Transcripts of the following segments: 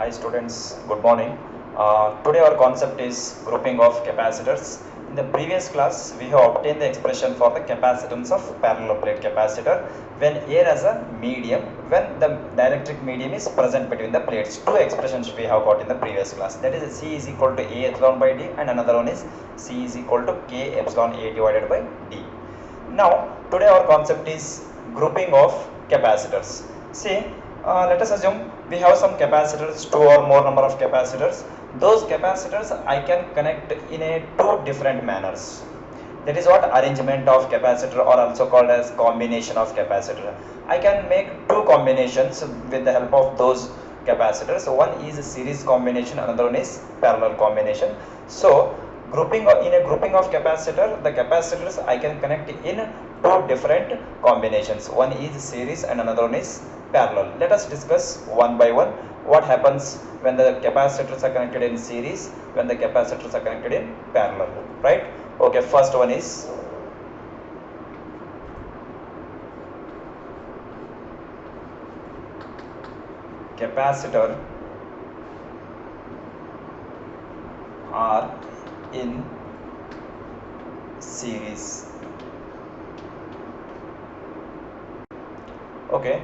Hi students, good morning. Today our concept is grouping of capacitors. In the previous class we have obtained the expression for the capacitance of parallel plate capacitor when air as a medium, when the dielectric medium is present between the plates. Two expressions we have got in the previous class, that is C is equal to A epsilon by D, and another one is C is equal to K epsilon A divided by D. Now today our concept is grouping of capacitors. See, let us assume we have some capacitors, two or more number of capacitors. Those capacitors I can connect in a two different manners. That is what arrangement of capacitor, or also called as combination of capacitor. I can make two combinations with the help of those capacitors. One is a series combination, another one is parallel combination. So in a grouping of capacitor, the capacitors I can connect in two different combinations. One is series and another one is parallel. Let us discuss one by one what happens when the capacitors are connected in series, when the capacitors are connected in parallel, right? Okay, first one is capacitor are in series. Okay,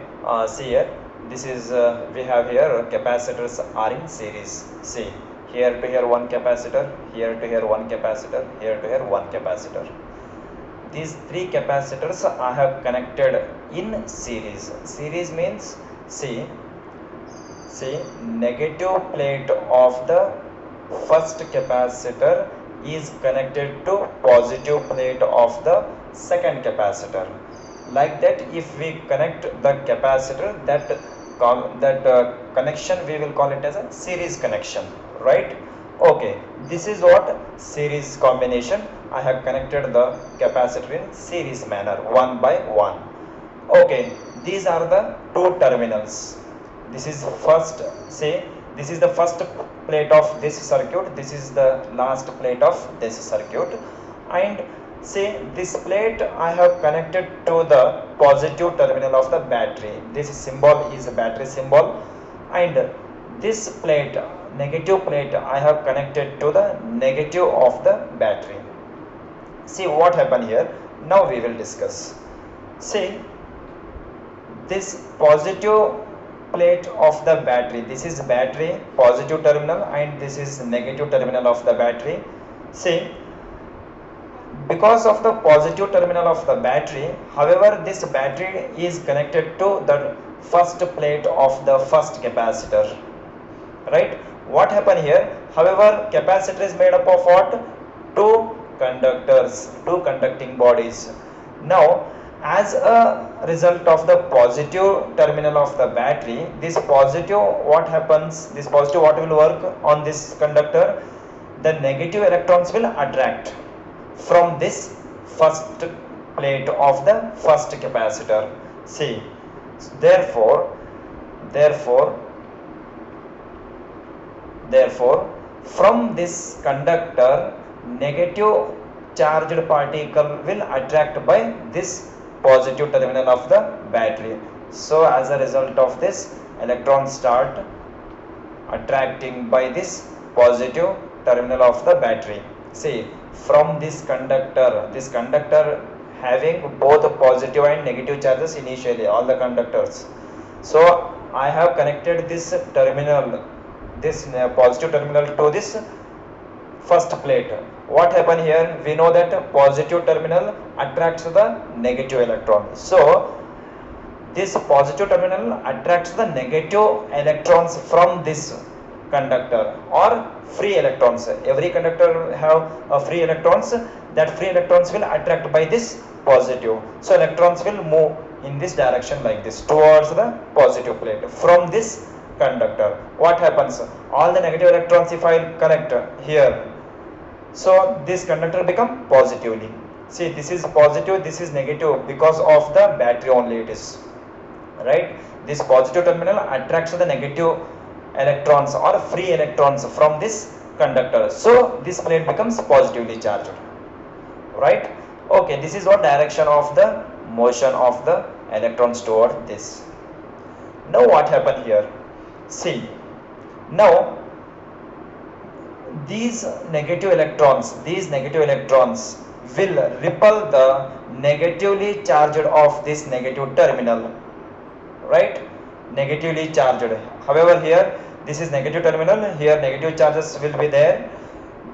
see here, this is we have here capacitors are in series. See, here to here one capacitor, here to here one capacitor, here to here one capacitor. These three capacitors I have connected in series. Series means, see, negative plate of the first capacitor is connected to positive plate of the second capacitor. Like that, if we connect the capacitor, that connection we will call it as a series connection, right? Okay, this is what series combination. I have connected the capacitor in series manner, one by one. Okay, these are the two terminals. This is first, say this is the first plate of this circuit, this is the last plate of this circuit, and say this plate I have connected to the positive terminal of the battery. This symbol is a battery symbol, and this plate, negative plate, I have connected to the negative of the battery. See what happened here. Now we will discuss. See, this positive plate of the battery, this is battery positive terminal, and this is negative terminal of the battery. See, because of the positive terminal of the battery, however, this battery is connected to the first plate of the first capacitor, right? What happened here? However, capacitor is made up of what? Two conductors, two conducting bodies. Now, as a result of the positive terminal of the battery, this positive, what happens? This positive, what will work on this conductor? The negative electrons will attract from this first plate of the first capacitor. See, therefore from this conductor, negative charged particle will attract by this positive terminal of the battery. So as a result of this, electrons start attracting by this positive terminal of the battery. See, from this conductor having both positive and negative charges initially, all the conductors. So I have connected this terminal, this positive terminal to this first plate. What happened here? We know that positive terminal attracts the negative electron. So this positive terminal attracts the negative electrons from this conductor, or free electrons. Every conductor have free electrons. That free electrons will attract by this positive. So electrons will move in this direction like this towards the positive plate from this conductor. What happens? All the negative electrons, if I connect here, so this conductor become positively. See, this is positive, this is negative, because of the battery only it is, right? This positive terminal attracts the negative electrons or free electrons from this conductor. So this plate becomes positively charged, right? Okay, this is what direction of the motion of the electrons toward this. Now what happened here? See, Now these negative electrons will repel the negatively charged of this negative terminal, right? Negatively charged. However, here this is negative terminal, here negative charges will be there.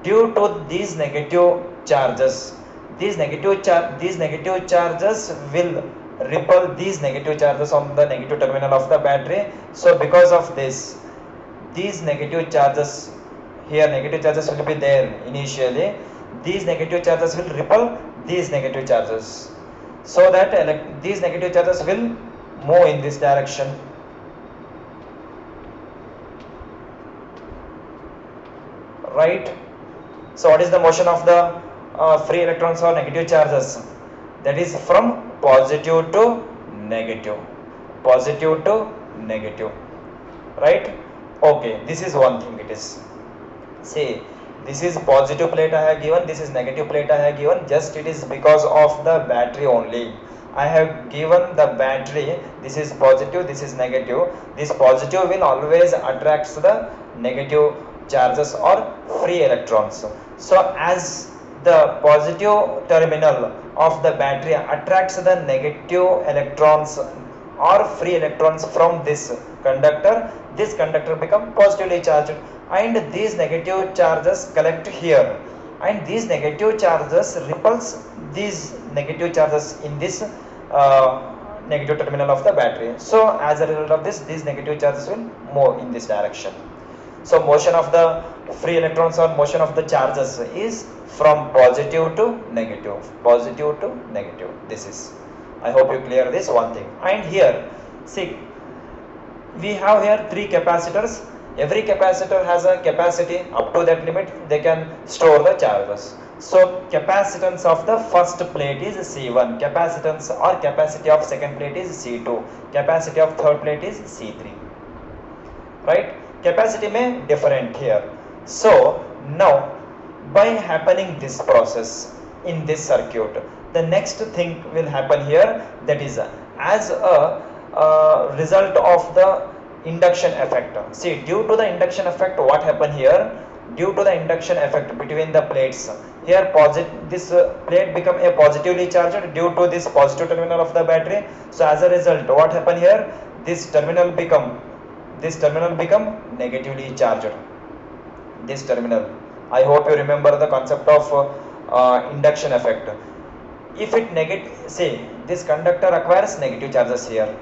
Due to these negative charges, these negative charges will repel these negative charges on the negative terminal of the battery. So because of this, these negative charges, here negative charges will be there initially, these negative charges will repel these negative charges, so that these negative charges will move in this direction, right? So what is the motion of the free electrons or negative charges? That is from positive to negative, positive to negative, right? Okay, this is one thing. It is, say, this is positive plate I have given, this is negative plate I have given, just it is because of the battery only. I have given the battery, this is positive, this is negative. This positive will always attract the negative charges or free electrons. So as the positive terminal of the battery attracts the negative electrons or free electrons from this conductor become positively charged, and these negative charges collect here, and these negative charges repels these negative charges in this negative terminal of the battery. So as a result of this, these negative charges will move in this direction. So motion of the free electrons or motion of the charges is from positive to negative, positive to negative. This is, I hope you clear this one thing. And here, see, we have here 3 capacitors. Every capacitor has a capacity up to that limit, they can store the charges. So capacitance of the first plate is C1, capacitance or capacity of second plate is C2, capacity of third plate is C3, right? Capacity may different here. So now by happening this process in this circuit, the next thing will happen here, that is as a result of the induction effect. See, due to the induction effect, what happened here? Due to the induction effect between the plates, here this plate become a positively charged due to this positive terminal of the battery. So as a result, what happened here? This terminal become negatively charged. This terminal, I hope you remember the concept of induction effect. If it say this conductor acquires negative charges here,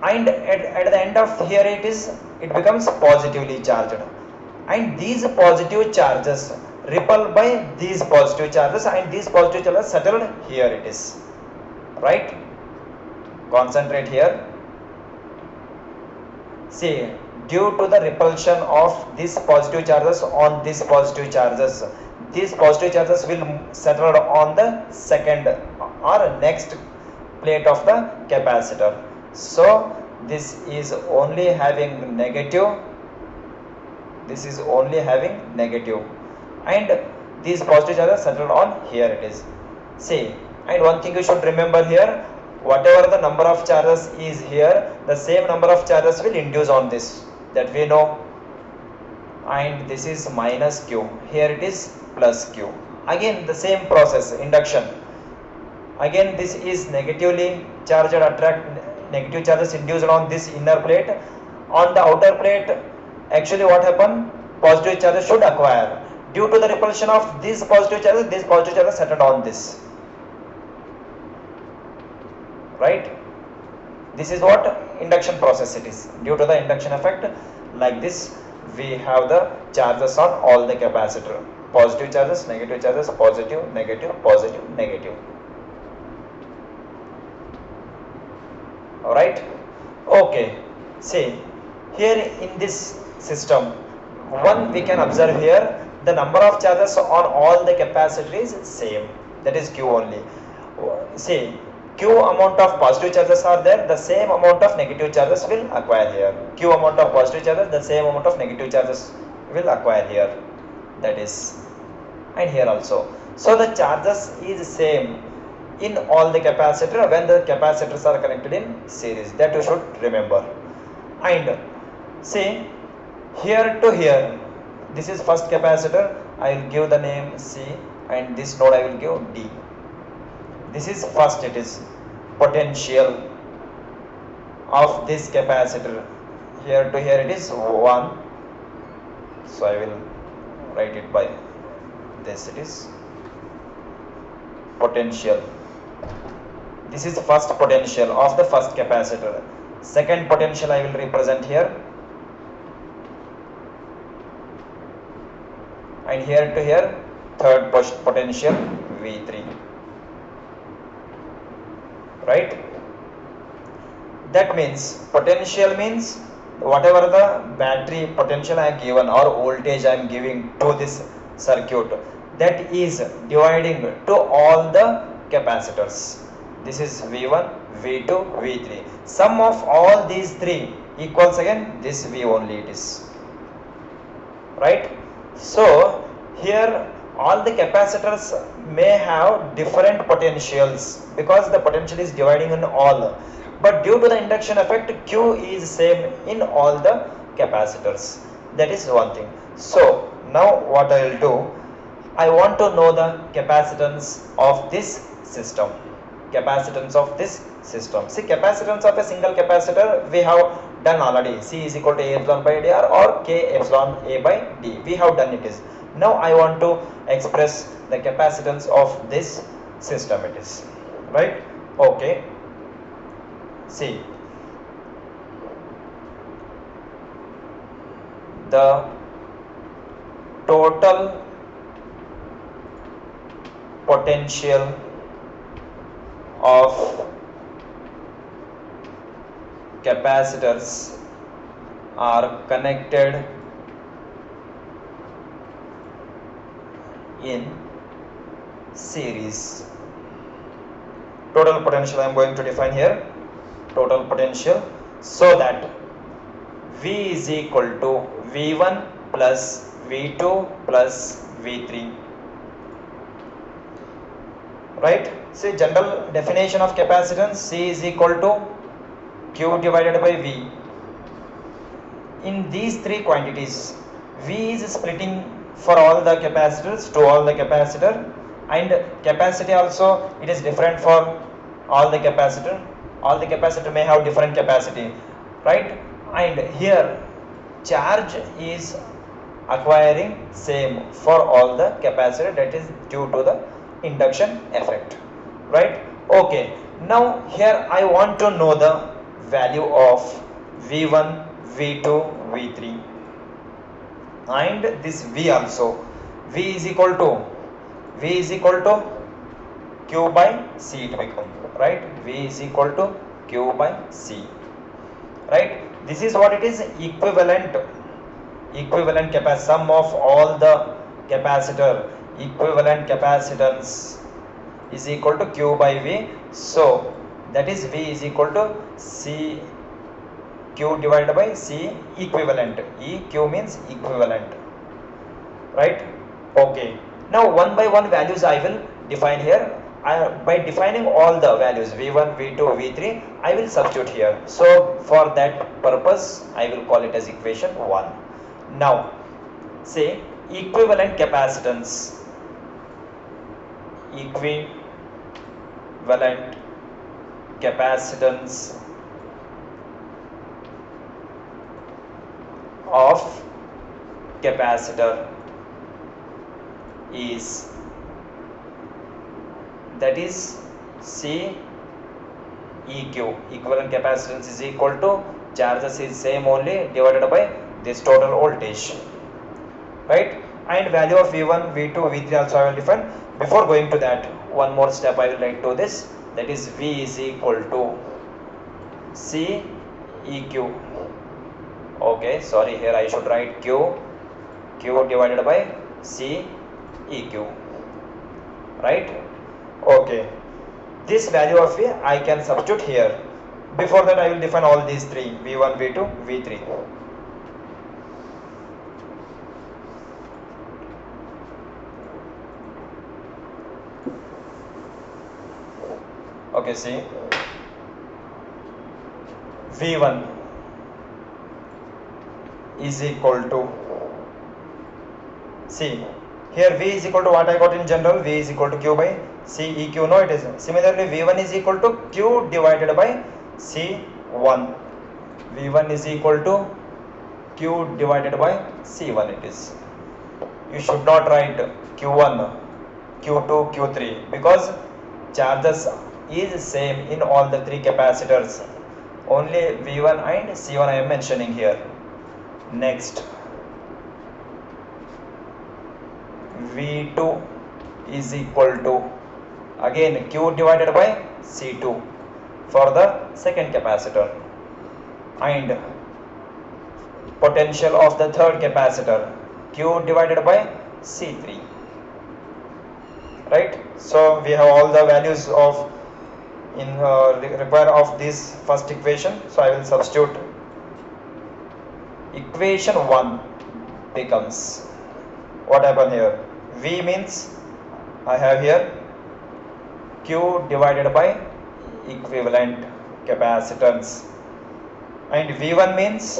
and at the end of here it becomes positively charged, and these positive charges repel by these positive charges, and these positive charges settled here, it is, right? Concentrate here. See, due to the repulsion of these positive charges on these positive charges, these positive charges will settle on the second or next plate of the capacitor. So this is only having negative, and these positive charges settled on here, it is. See, and one thing you should remember here, whatever the number of charges is here, the same number of charges will induce on this, that we know. And this is minus Q, here it is plus Q. Again the same process, induction. Again this is negatively charged, attract negative charges induced on this inner plate. On the outer plate, actually what happened? Positive charges should acquire. Due to the repulsion of these positive charges settled on this, right? This is what induction process it is. Due to the induction effect, like this, we have the charges on all the capacitor. Positive charges, negative charges, positive, negative, positive, negative. Alright? Okay. See, here in this system, one we can observe here, the number of charges on all the capacitor is same. That is Q only. See, Q amount of positive charges are there, the same amount of negative charges will acquire here. Q amount of positive charges, the same amount of negative charges will acquire here. That is, and here also. So the charges is same in all the capacitor when the capacitors are connected in series. That you should remember. And see, Here to here, this is first capacitor, I will give the name C, and this node I will give D. This is first, it is potential of this capacitor. Here to here it is 1, so I will write it by this, it is potential. This is first potential of the first capacitor. Second potential I will represent here, and here to here third potential V3, right? That means potential means whatever the battery potential I have given or voltage I am giving to this circuit, that is dividing to all the capacitors. This is V1, V2, V3. Sum of all these three equals again this V only it is, right? So here all the capacitors may have different potentials because the potential is dividing in all, but due to the induction effect Q is same in all the capacitors. That is one thing. So now what I will do, I want to know the capacitance of this system. Capacitance of this system. See, capacitance of a single capacitor we have done already. C is equal to A epsilon by dr or K epsilon A by D. We have done it is. Now I want to express the capacitance of this system it is, right? Okay. See, the total potential of capacitors are connected in series. Total potential I am going to define here, total potential, so that V is equal to V1 plus V2 plus V3, right? See, general definition of capacitance, C is equal to Q divided by V. In these three quantities, V is splitting for all the capacitors to all the capacitor, and capacity also it is different for all the capacitor. All the capacitor may have different capacity, right? And here charge is acquiring same for all the capacitor, that is due to the induction effect, right? Okay, now here I want to know the value of V1, V2, V3, and this V also. V is equal to Q by C it become, right? V is equal to Q by C, right? This is what it is, equivalent capacitance, sum of all the capacitor, equivalent capacitance is equal to Q by V. So that is V is equal to C Q divided by C equivalent. EQ means equivalent, right? Okay, now one by one values I will define here. By defining all the values V1, V2, V3, I will substitute here. So for that purpose I will call it as equation 1. Now say equivalent capacitance, equivalent capacitance of capacitor is, that is C EQ, equivalent capacitance is equal to charges is same only divided by this total voltage, right? And value of V1, V2, V3 also I will define. Before going to that, one more step I will write to this, that is V is equal to C EQ. Okay, sorry, here I should write Q divided by C EQ, right? Okay, this value of V I can substitute here. Before that I will define all these three, V1, V2, V3. Okay, see, V1 is equal to, see here V is equal to what I got in general, V is equal to Q by C Eq, no it is. Similarly V1 is equal to Q divided by C1, V1 is equal to Q divided by C1 it is. You should not write Q1, Q2, Q3 because charges is same in all the three capacitors. Only V1 and C1 I am mentioning here. Next, V2 is equal to again Q divided by C2 for the second capacitor, and potential of the third capacitor Q divided by C3, right? So we have all the values of in require of this first equation, so I will substitute. Equation 1 becomes, what happened here, V means I have here Q divided by equivalent capacitance, and V1 means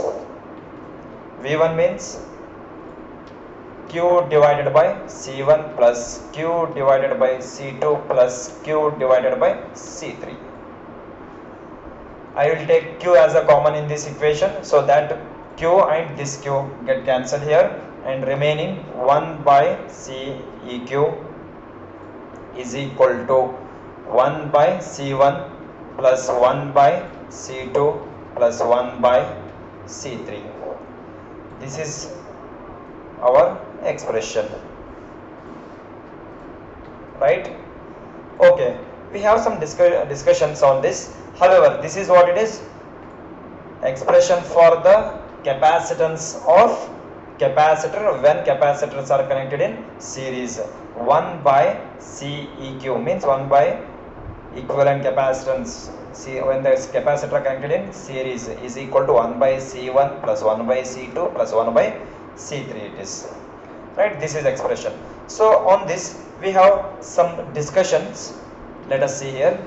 Q divided by C1 plus Q divided by C2 plus Q divided by C3. I will take Q as a common in this equation, so that Q and this Q get cancelled here, and remaining 1 by C Eq is equal to 1 by C1 plus 1 by C2 plus 1 by C3. This is our expression, right? Okay, we have some discussions on this. However, this is what it is, expression for the capacitance of capacitor when capacitors are connected in series. 1 by Ceq means 1 by equivalent capacitance. See, when the capacitor connected in series is equal to 1 by C1 plus 1 by C2 plus 1 by C3 it is, right? This is expression. So on this we have some discussions. Let us see here.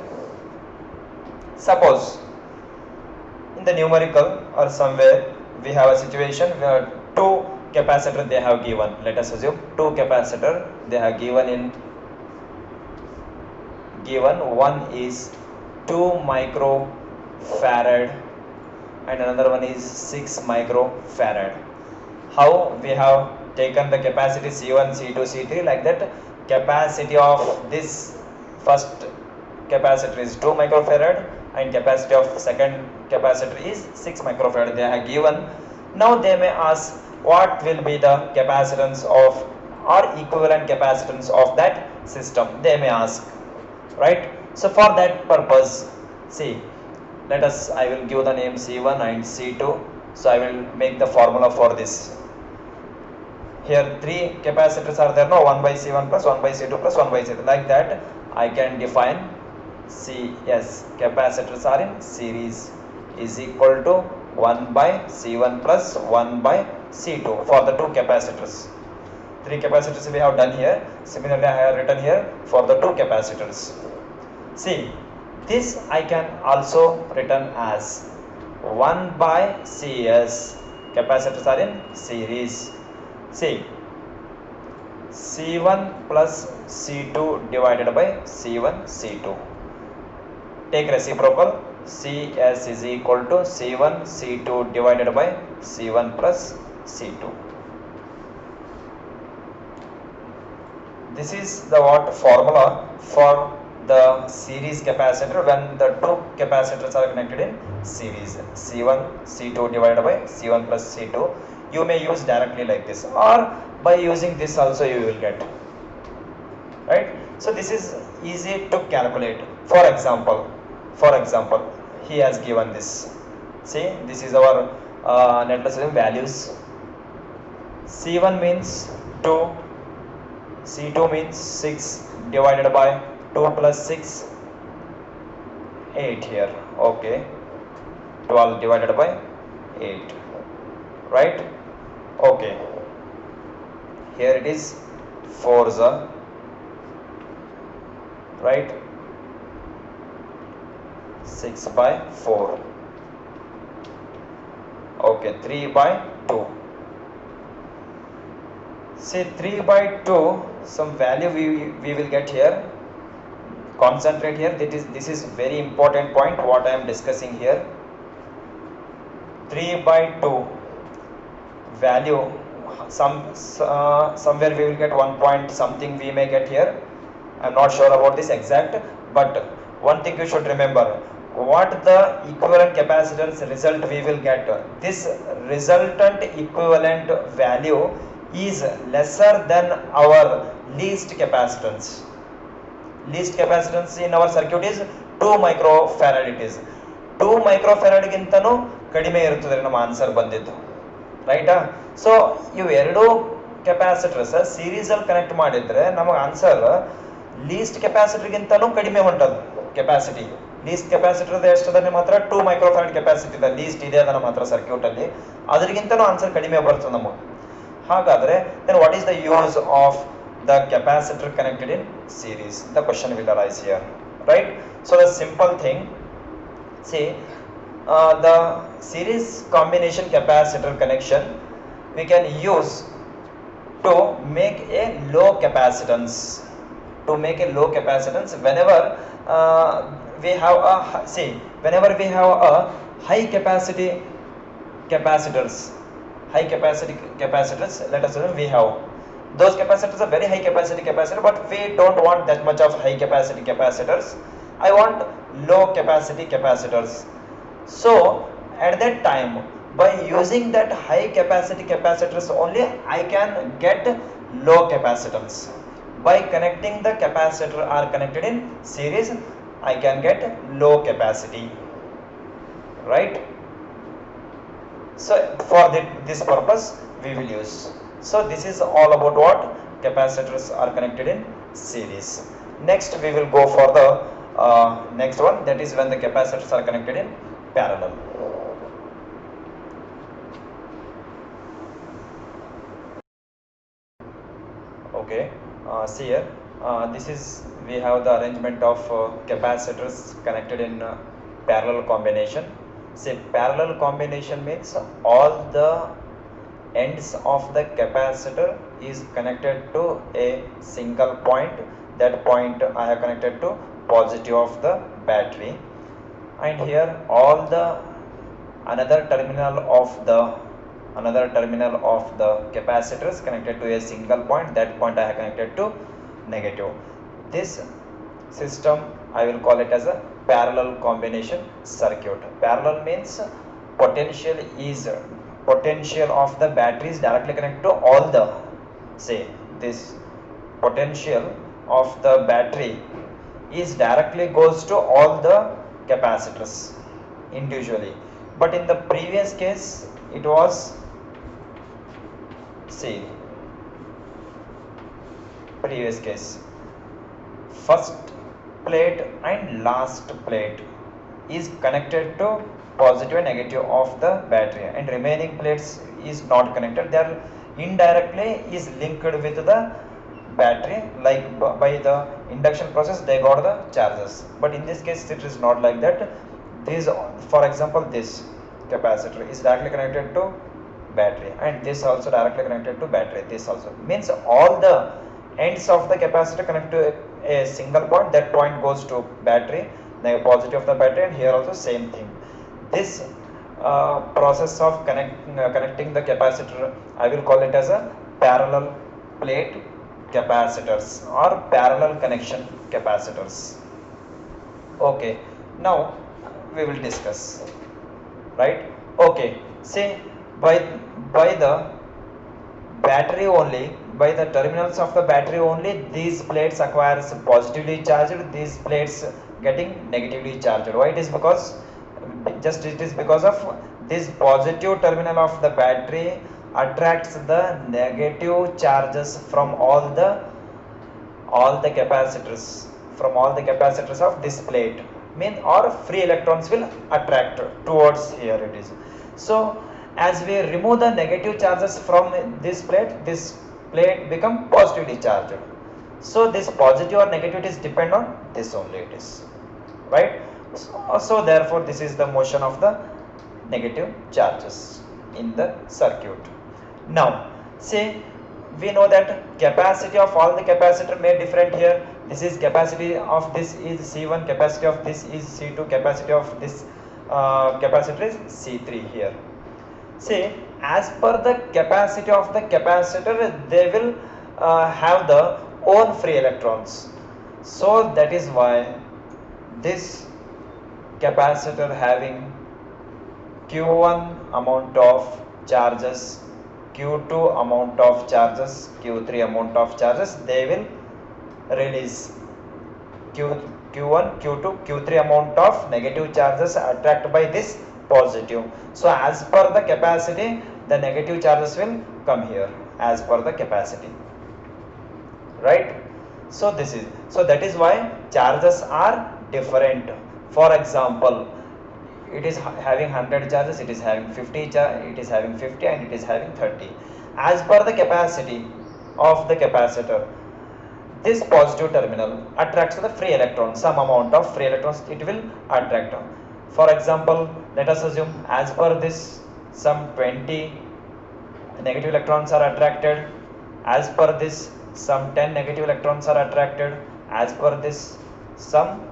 Suppose in the numerical or somewhere we have a situation where two capacitor they have given. Let us assume two capacitor they have given. One is 2 microfarad and another one is 6 microfarad. How we have taken the capacity C1, C2, C3 like that. Capacity of this first capacitor is 2 microfarad and capacity of second capacitor is 6 microfarad. They are given. Now they may ask what will be the capacitance of or equivalent capacitance of that system. They may ask, right? So for that purpose, see, I will give the name C1 and C2. So I will make the formula for this. Here three capacitors are there, no, 1 by C1 plus 1 by C2 plus 1 by C3. Like that I can define CS, capacitors are in series, is equal to 1 by C1 plus 1 by C2 for the two capacitors. Three capacitors we have done here. Similarly I have written here for the two capacitors. See, this I can also written as 1 by CS, capacitors are in series. See, C1 plus C2 divided by C1, C2. Take reciprocal, CS is equal to C1, C2 divided by C1 plus C2. This is the formula for the series capacitor when the two capacitors are connected in series. C1, C2 divided by C1 plus C2. You may use directly like this, or by using this also you will get, right? So this is easy to calculate. For example, he has given this. See, this is our net values. C1 means 2, C2 means 6 divided by 2 plus 6, 8 here. Okay, 12 divided by 8, right? Okay, here it is 4 right, 6 by 4. Okay, 3 by 2. say 3 by 2, some value we will get here. Concentrate here, this is very important point what I am discussing here. 3 by 2 value, somewhere we will get 1 point something we may get here. I am not sure about this exact, but one thing you should remember, what the equivalent capacitance result we will get, this resultant equivalent value is lesser than our least capacitance. Least capacitance in our circuit is 2 microfarad. It is 2 microfarad ಗಿಂತನೂ ಕಡಿಮೆ ಇರುತ್ತದೆ ನಮ್ಮ answer ಬಂದಿದ್ದು, ರೈಟಾ? So ಇವೆರಡು capacitors series ಅಲ್ಲಿ connect ಮಾಡಿದ್ರೆ ನಮಗೆ answer list ಕೆಪಾಸಿಟರ್ಗಿಂತನೂ ಕಡಿಮೆ ಹೊಂಟದು ಕೆಪಾಸಿಟಿ. ಲೀಸ್ಟ್ ಕೆಪಾಸಿಟರ್ ಎಷ್ಟದ ನಿಮ್ಮ ಹತ್ರ 2 ಮೈಕ್ರೋಫ್ಯಾರಡ್ ಕೆಪಾಸಿಟಿ ಇದೆ, ಲೀಸ್ಟ್ ಇದೆ ಅದ ನಮ್ಮ ಹತ್ರ ಸರ್ಕ್ಯೂಟ್ ಅಲ್ಲಿ, ಅದರಿಗಿಂತನೂ ಆನ್ಸರ್ ಕಡಿಮೆ ಬರ್ತದೆ ನಮಗೆ. ಹಾಗಾದ್ರೆ then what is the use of the capacitor connected in series? The question will arise here, right? So the simple thing, see, the series combination capacitor connection we can use to make a low capacitance. To make a low capacitance, whenever we have a, see, whenever we have a high capacity capacitors, high capacity capacitors, let us assume we have those capacitors are very high capacity capacitor, but we don't want that much of high capacity capacitors. I want low capacity capacitors. So at that time, by using that high capacity capacitors only, I can get low capacitance. By connecting the capacitor are connected in series, I can get low capacity, right? So for this purpose we will use. So this is all about what capacitors are connected in series. Next we will go for the next one, that is when the capacitors are connected in parallel. Okay, see here, this is, we have the arrangement of capacitors connected in parallel combination. Say parallel combination means all the ends of the capacitor is connected to a single point. That point I have connected to positive of the battery, and here all the another terminal of the capacitors connected to a single point. That point I have connected to negative. This system I will call it as a parallel combination circuit. Parallel means potential of the battery is directly connected to all the, say, this potential of the battery is directly goes to all the capacitors individually. But in the previous case it was, see, previous case, first plate and last plate is connected to positive and negative of the battery, and remaining plates is not connected. They are indirectly is linked with the battery, like by the induction process they got the charges. But in this case it is not like that. This, for example, this capacitor is directly connected to battery, and this also directly connected to battery. This also means all the ends of the capacitor connect to a single point. That point goes to battery, the positive of the battery, and here also same thing. This process of connecting the capacitor, I will call it as a parallel plate capacitors or parallel connection capacitors. Okay, now we will discuss, right? Okay, say by the battery only, by the terminals of the battery only, these plates acquires positively charged, these plates getting negatively charged. Why? It is because it is because of this positive terminal of the battery attracts the negative charges from all the capacitors, of this plate, or free electrons will attract towards here it is. So as we remove the negative charges from this plate become positively charged. So this positive or negative is depend on this only it is, right? So therefore this is the motion of the negative charges in the circuit. Now say we know that capacity of all the capacitor may different here. This is capacity of this is C1, capacity of this is C2, capacity of this capacitor is C3 here. See, as per the capacity of the capacitor, they will have the own free electrons. So that is why this capacitor having Q1 amount of charges, Q2 amount of charges, Q3 amount of charges, they will release Q1, Q2, Q3 amount of negative charges attracted by this positive. So as per the capacity, the negative charges will come here as per the capacity, right? So that is why charges are different. For example, it is having 100 charges, it is having 50 it is having 50 and it is having 30. As per the capacity of the capacitor, this positive terminal attracts the free electrons, some amount of free electrons it will attract. For example, let us assume as per this some 20 negative electrons are attracted, as per this some 10 negative electrons are attracted, as per this some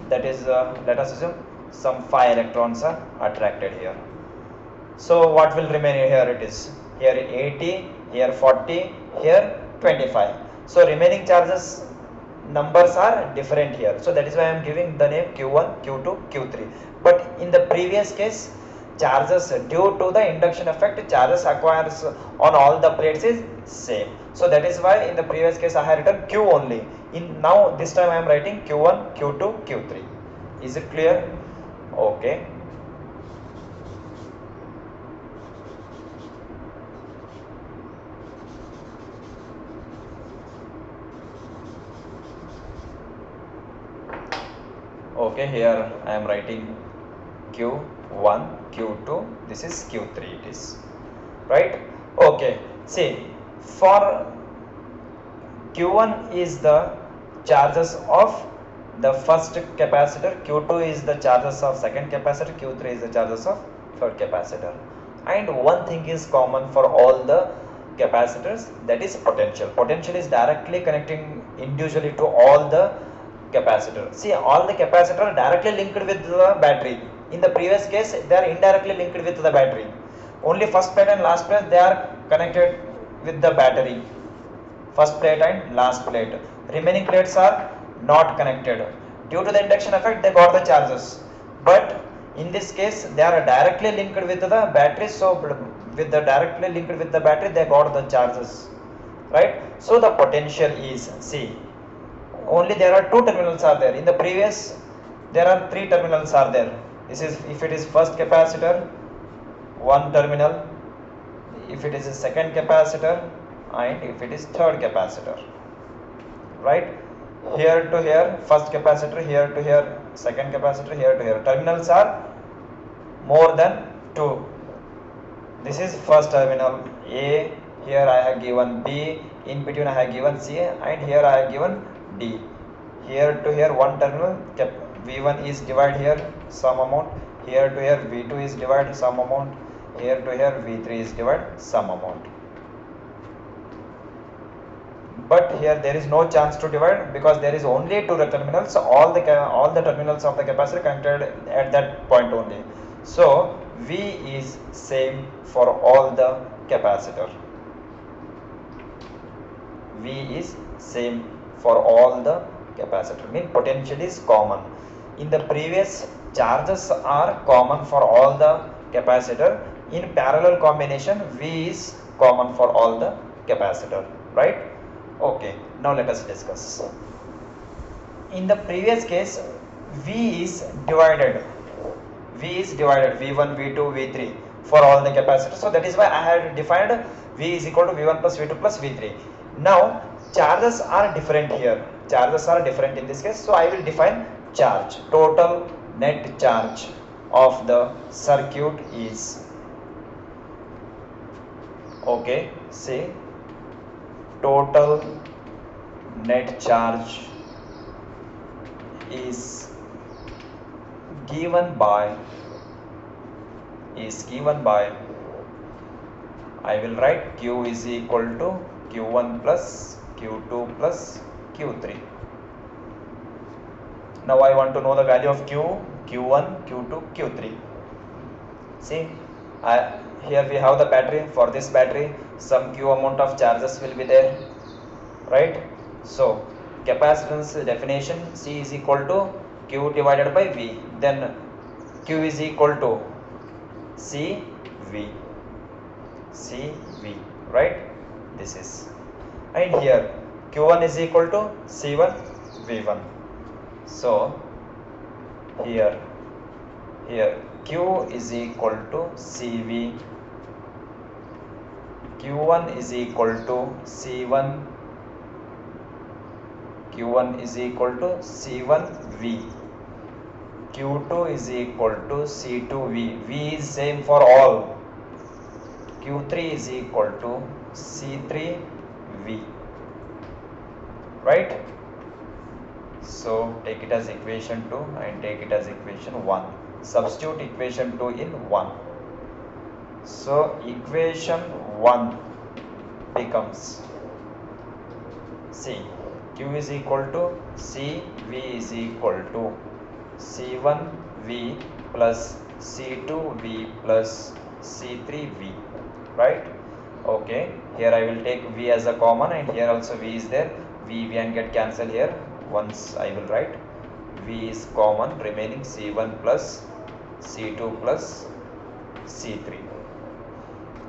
let us assume some 5 electrons are attracted here. So what will remain here? It is here 80, here 40, here 25. So remaining charges numbers are different here. So that is why I am giving the name Q1, Q2, Q3. But in the previous case, charges due to the induction effect, charges acquires on all the plates is same. So that is why in the previous case I have written Q only. In now this time I am writing Q1, Q2, Q3. Is it clear? Okay. Okay, here I am writing Q1, Q2, this is Q3 it is, right? Okay, see, for Q1 is the charges of the first capacitor, Q2 is the charges of second capacitor, Q3 is the charges of third capacitor. And one thing is common for all the capacitors, that is potential. Potential is directly connecting individually to all the capacitor. See, all the capacitor are directly linked with the battery. In the previous case, they are indirectly linked with the battery. Only first plate and last plate they are connected with the battery. First plate and last plate. Remaining plates are not connected. Due to the induction effect, they got the charges. But in this case, they are directly linked with the battery. So with the directly linked with the battery, they got the charges, right? So the potential is, see, only there are two terminals are there. In the previous, there are three terminals are there. This is if it is first capacitor, one terminal, if it is a second capacitor, and if it is third capacitor, right? Here to here first capacitor, here to here second capacitor, here to here terminals are more than two. This is first terminal A, here I have given B, in between I have given C, and here I have given D. Here to here one terminal, V1 is divided here some amount, here to here V2 is divided some amount, here to here V3 is divided some amount. But here there is no chance to divide because there is only two terminals. All the terminals of the capacitor connected at that point only. So V is same for all the capacitor. V is same for all the capacitor. Mean potential is common. In the previous, charges are common for all the capacitor. In parallel combination, V is common for all the capacitor, right? Okay, now let us discuss. In the previous case, V is divided. V1, V2, V3 for all the capacitors. So that is why I had defined V is equal to V1 plus V2 plus V3. Now charges are different here. Charges are different in this case. So I will define charge. Total net charge of the circuit is, okay, say total net charge is given by I will write Q is equal to Q1 plus Q2 plus Q3. Now I want to know the value of Q, Q1, Q2, Q3. See, here we have the battery. For this battery, some Q amount of charges will be there, right? So, capacitance definition, C is equal to Q divided by V. Then Q is equal to CV, CV, right? This is, and here Q1 is equal to C1 V1. So here Q is equal to CV, Q1 is equal to C1, Q1 is equal to C1V, Q2 is equal to C2V. V is same for all. Q3 is equal to C3V, right? So take it as equation 2 and take it as equation 1. Substitute equation 2 in 1. So equation 1 becomes C. Q is equal to CV is equal to C1V plus C2V plus C3V, right? Okay, here I will take V as a common and here also V is there. V and get cancelled here. Once I will write V is common, remaining C1 plus C2 plus C3.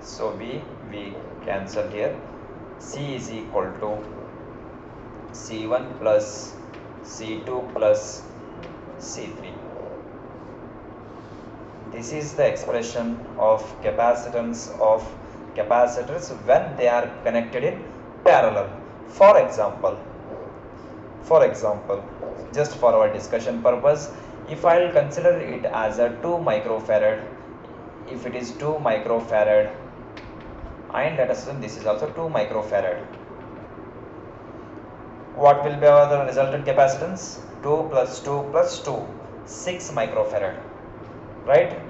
So V cancel here. C is equal to C1 plus C2 plus C3. This is the expression of capacitance of capacitors when they are connected in parallel. For example, just for our discussion purpose, if I will consider it as a 2 microfarad, if it is 2 microfarad, and let us assume this is also 2 microfarad, what will be our resultant capacitance? 2 plus 2 plus 2, 6 microfarad, right?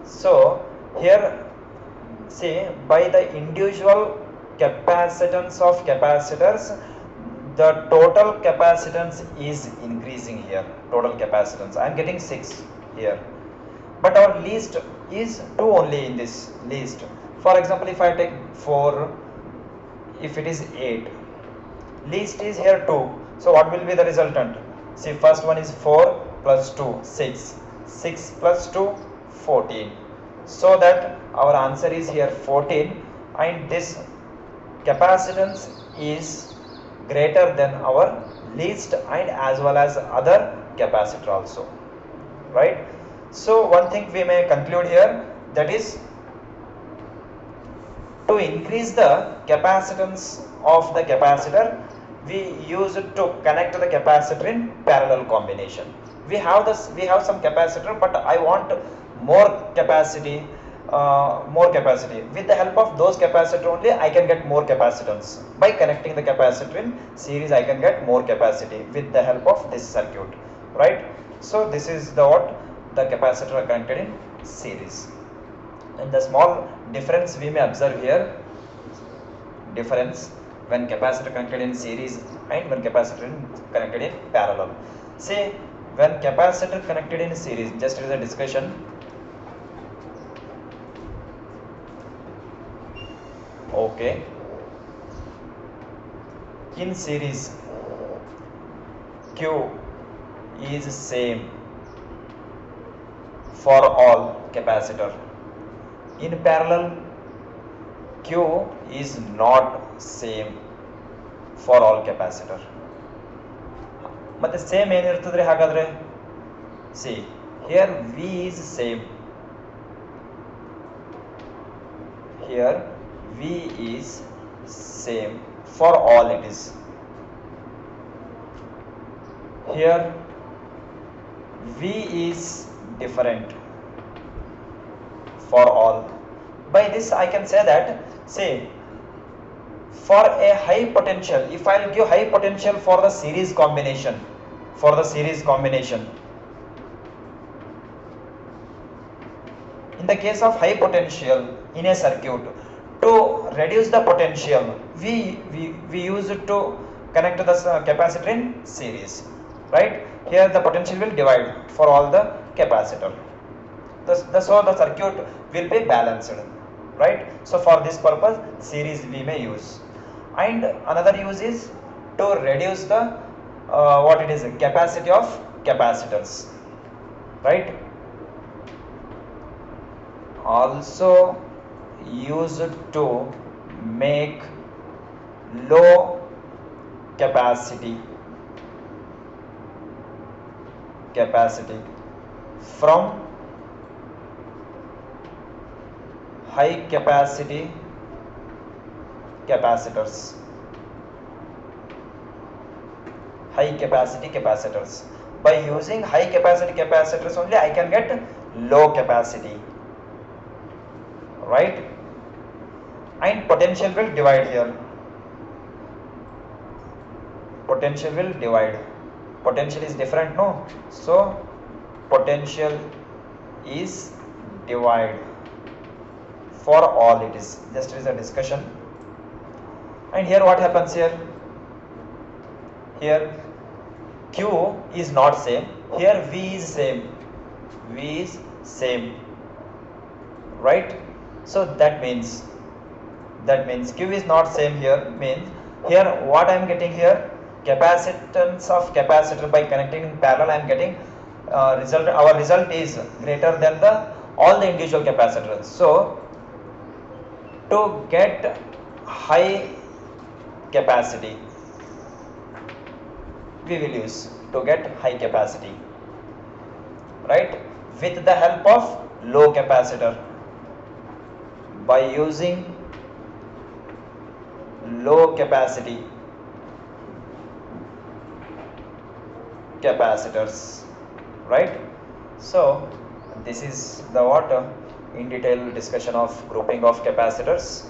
So here, see, by the individual capacitance of capacitors, the total capacitance is increasing here. Total capacitance, I am getting 6 here, but our least is 2 only in this least. For example, if I take 4, if it is 8, least is here 2. So what will be the resultant? See, first one is 4 plus 2, 6. 6 plus 2, 14. So that our answer is here 14, and this capacitance is greater than our least and as well as other capacitor also, right? So one thing we may conclude here, that is, to increase the capacitance of the capacitor, we use it to connect the capacitor in parallel combination. We have some capacitor, but I want more capacity. With the help of those capacitor only, I can get more capacitance. By connecting the capacitor in series, I can get more capacity with the help of this circuit, right? So this is the capacitor connected in series. And the small difference we may observe here, difference when capacitor connected in series and when capacitor connected in parallel. Say, when capacitor connected in series, just as a discussion, okay, in series Q is same for all capacitor. In parallel, Q is not same for all capacitor. ಮತ್ತೆ same ಏನಿರ್ತದ್ರಿ ಹಾಗಾದ್ರೆ? See, here V is same. Here V is same for all it is. Here V is different for all. By this I can say that, say, for a high potential, if I will give high potential for the series combination, in the case of high potential in a circuit, To reduce the potential, we use it to connect the capacitor in series, right? Here the potential will divide for all the capacitor. So the circuit will be balanced, right? So for this purpose series we may use. And another use is to reduce the what it is, capacity of capacitors, right? Also used to make low capacity from high capacity capacitors. By using high capacity capacitors only I can get low capacity, right? And potential will divide here. Potential is different, no? So potential is divide for all. It is just is a discussion. And here what happens here Q is not same, here V is same, right? So that means Q is not same here, means here what I am getting here, capacitance of capacitor by connecting in parallel I am getting our result is greater than the all the individual capacitors. So to get high capacity we will use to get high capacity, right, with the help of low capacitor. By using low capacity capacitors, right? So this is the what in detail discussion of grouping of capacitors.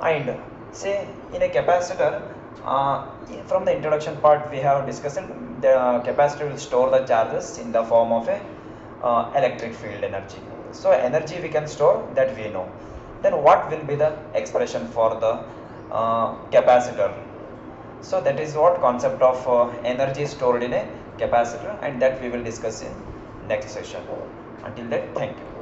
And say in a capacitor, from the introduction part we have discussed the capacitor will store the charges in the form of a electric field energy. So energy we can store, that we know. Then what will be the expression for the capacitor? So that is what concept of energy stored in a capacitor, and that we will discuss in next session. Until then, thank you.